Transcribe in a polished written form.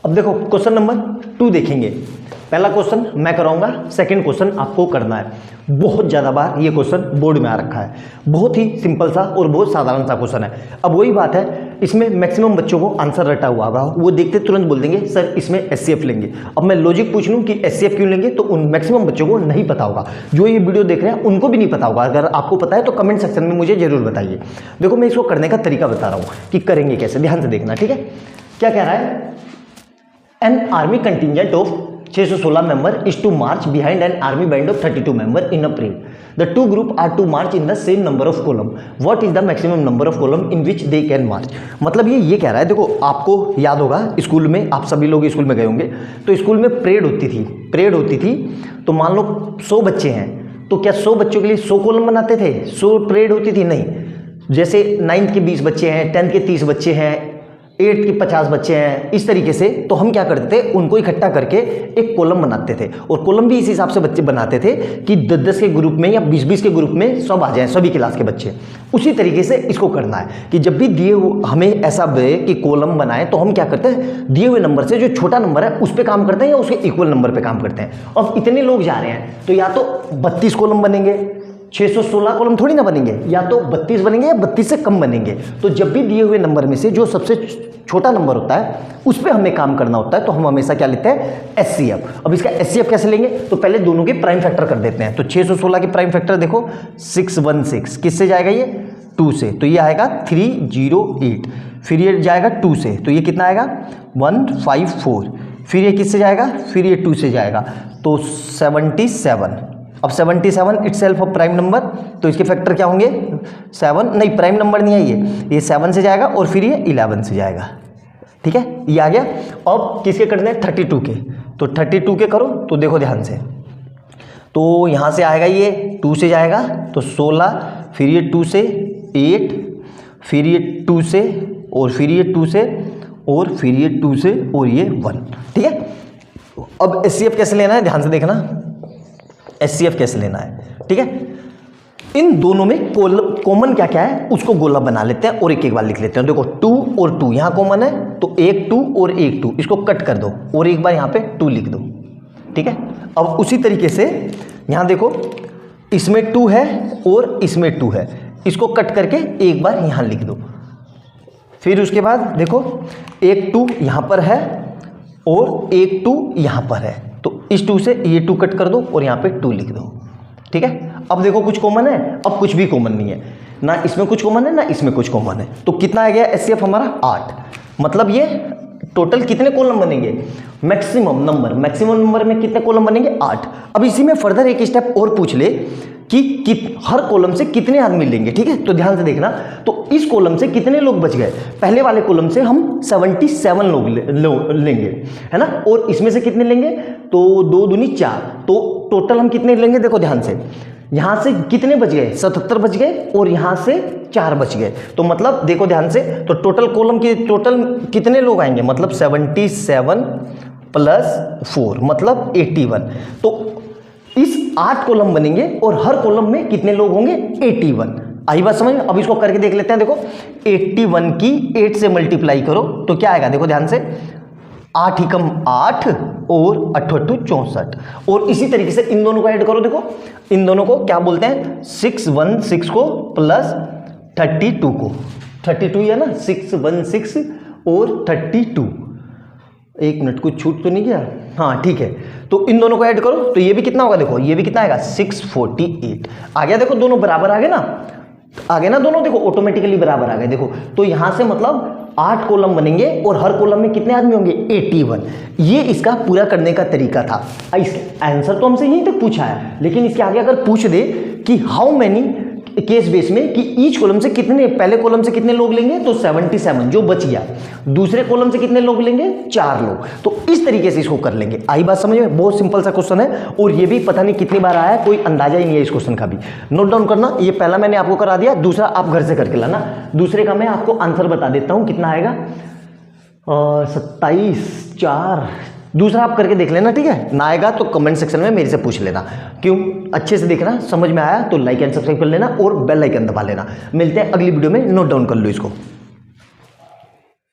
अब देखो question number 2 देखेंगे। पहला क्वेश्चन मैं कराऊंगा, सेकंड क्वेश्चन आपको करना है। बहुत ज़्यादा बार ये क्वेश्चन बोर्ड में आ रखा है, बहुत ही सिंपल सा और बहुत साधारण सा क्वेश्चन है। अब वही बात है, इसमें मैक्सिमम बच्चों को आंसर रटा हुआ होगा, वो देखते तुरंत बोल देंगे सर इसमें एचसीएफ लेंगे। अब मैं लॉजिक पूछ लूँ कि एचसीएफ क्यों लेंगे, तो उन मैक्सिमम बच्चों को नहीं पता होगा। जो ये वीडियो देख रहे हैं उनको भी नहीं पता होगा। अगर आपको पता है तो कमेंट सेक्शन में मुझे जरूर बताइए। देखो मैं इसको करने का तरीका बता रहा हूँ कि करेंगे कैसे, ध्यान से देखना, ठीक है। क्या कह रहा है, an army contingent of 616 member is to march behind an army band of 32 member in a parade. The two group are to march in the same number of column. What is the maximum number of column in which they can march? मतलब ये कह रहा है, देखो आपको याद होगा school में, आप सभी लोग स्कूल में गए होंगे, तो स्कूल में परेड होती थी। तो मान लो 100 बच्चे हैं, तो क्या 100 बच्चों के लिए 100 कॉलम बनाते थे, 100 परेड होती थी? नहीं। जैसे 9th के 20 बच्चे हैं, 10th के 30 बच्चे हैं, 8 के 50 बच्चे हैं, इस तरीके से तो हम क्या करते थे, उनको इकट्ठा करके एक कॉलम बनाते थे। और कॉलम भी इस हिसाब से बच्चे बनाते थे कि 10-10 के ग्रुप में या 20-20 के ग्रुप में सब आ जाएं, सभी क्लास के बच्चे। उसी तरीके से इसको करना है कि जब भी दिए हमें ऐसा दे कि कॉलम बनाए, तो हम क्या करते हैं, दिए हुए नंबर से जो छोटा नंबर है उस पर काम करते हैं या उसके इक्वल नंबर पर काम करते हैं। अब इतने लोग जा रहे हैं तो या तो 32 कॉलम बनेंगे, 616 कॉलम थोड़ी ना बनेंगे, या तो 32 बनेंगे या 32 से कम बनेंगे। तो जब भी दिए हुए नंबर में से जो सबसे छोटा नंबर होता है उस पर हमें काम करना होता है, तो हम हमेशा क्या लेते हैं, एचसीएफ। अब इसका एचसीएफ कैसे लेंगे, तो पहले दोनों के प्राइम फैक्टर कर देते हैं। तो 616 के प्राइम फैक्टर देखो 616, किससे जाएगा ये, 2 से, तो ये आएगा 308। फिर ये जाएगा 2 से, तो ये कितना आएगा 154। फिर ये किससे जाएगा, फिर ये 2 से जाएगा, तो 77। अब 77 इटसेल्फ ऑफ प्राइम नंबर, तो इसके फैक्टर क्या होंगे, 7 नहीं, प्राइम नंबर नहीं है ये 7 से जाएगा और फिर ये 11 से जाएगा, ठीक है, ये आ गया। अब किसके करने हैं, 32 के, तो 32 के करो। तो देखो ध्यान से, तो यहाँ से आएगा ये 2 से जाएगा तो 16, फिर ये 2 से 8, फिर ये 2 से, और फिर ये 2 से, और फिर ये 2 से, और ये 1, ठीक है। अब एचसीएफ कैसे लेना है, ध्यान से देखना, एचसीएफ कैसे लेना है, ठीक है। इन दोनों में कॉमन क्या क्या है उसको गोला बना लेते हैं और एक एक बार लिख लेते हैं। देखो 2 और 2 यहाँ कॉमन है, तो एक 2 और एक 2, इसको कट कर दो और एक बार यहाँ पे 2 लिख दो, ठीक है। अब उसी तरीके से यहाँ देखो, इसमें 2 है और इसमें 2 है, इसको कट करके एक बार यहाँ लिख दो। फिर उसके बाद देखो एक 2 यहाँ पर है और एक 2 यहाँ पर है, तो इस 2 से ये 2 कट कर दो और यहाँ पे 2 लिख दो, ठीक है। अब देखो कुछ कॉमन है, अब कुछ भी कॉमन नहीं है, ना इसमें कुछ कॉमन है ना इसमें कुछ कॉमन है, तो कितना आ गया एचसीएफ हमारा 8। मतलब ये टोटल कितने कॉलम बनेंगे, मैक्सिमम नंबर में कितने कॉलम बनेंगे, 8। अब इसी में फर्दर एक स्टेप और पूछ ले कि हर कॉलम से कितने आदमी लेंगे, ठीक है। तो ध्यान से देखना, तो इस कॉलम से कितने लोग बच गए, पहले वाले कॉलम से हम 77 लोग लेंगे, है ना, और इसमें से कितने लेंगे, तो 2 दूनी 4, तो टोटल हम कितने लेंगे, देखो ध्यान से, यहां से कितने बच गए, 77 बच गए और यहां से 4 बच गए, तो मतलब देखो ध्यान से, तो टोटल कॉलम के टोटल कितने लोग आएंगे, मतलब 77 + 4 मतलब 81। तो इस 8 कॉलम बनेंगे और हर कॉलम में कितने लोग होंगे, 81। आई बात समझ में। अब इसको करके देख लेते हैं, देखो 81 की 8 से मल्टीप्लाई करो तो क्या आएगा, देखो ध्यान से, 8 × 8 और 8 × 64, और इसी तरीके से इन दोनों को ऐड करो। देखो इन दोनों को क्या बोलते हैं, 616 को प्लस 32 को, 32 है ना, 616 और 32, 1 मिनट कुछ छूट तो नहीं गया, हाँ ठीक है। तो इन दोनों को ऐड करो तो ये भी कितना होगा, देखो ये भी कितना आएगा, 648 आ गया। देखो दोनों बराबर आ गए ना, दोनों देखो ऑटोमेटिकली बराबर आ गए। देखो तो यहां से मतलब 8 कॉलम बनेंगे और हर कॉलम में कितने आदमी होंगे, 81। ये इसका पूरा करने का तरीका था। इसका आंसर तो हमसे यहीं तक पूछा है, लेकिन इसके आगे अगर पूछ दे कि हाउ मैनी केस बेस में, कि ईच कॉलम से कितने, पहले कॉलम से कितने लोग लेंगे, तो 77 जो बच गया, दूसरे कॉलम से कितने लोग लेंगे, 4 लोग, तो इस तरीके से इसको कर लेंगे। आई बात समझ में, बहुत सिंपल सा क्वेश्चन है और ये भी पता नहीं कितनी बार आया है, कोई अंदाजा ही नहीं है इस क्वेश्चन का भी। नोट डाउन करना, ये पहला मैंने आपको करा दिया, दूसरा आप घर से करके लाना। दूसरे का मैं आपको आंसर बता देता हूं कितना आएगा, 27 4, दूसरा आप करके देख लेना, ठीक है। ना आएगा तो कमेंट सेक्शन में मेरे से पूछ लेना, क्यों, अच्छे से देखना, समझ में आया तो लाइक एंड सब्सक्राइब कर लेना और बेल आइकन दबा लेना। मिलते हैं अगली वीडियो में, नोट डाउन कर लो इसको।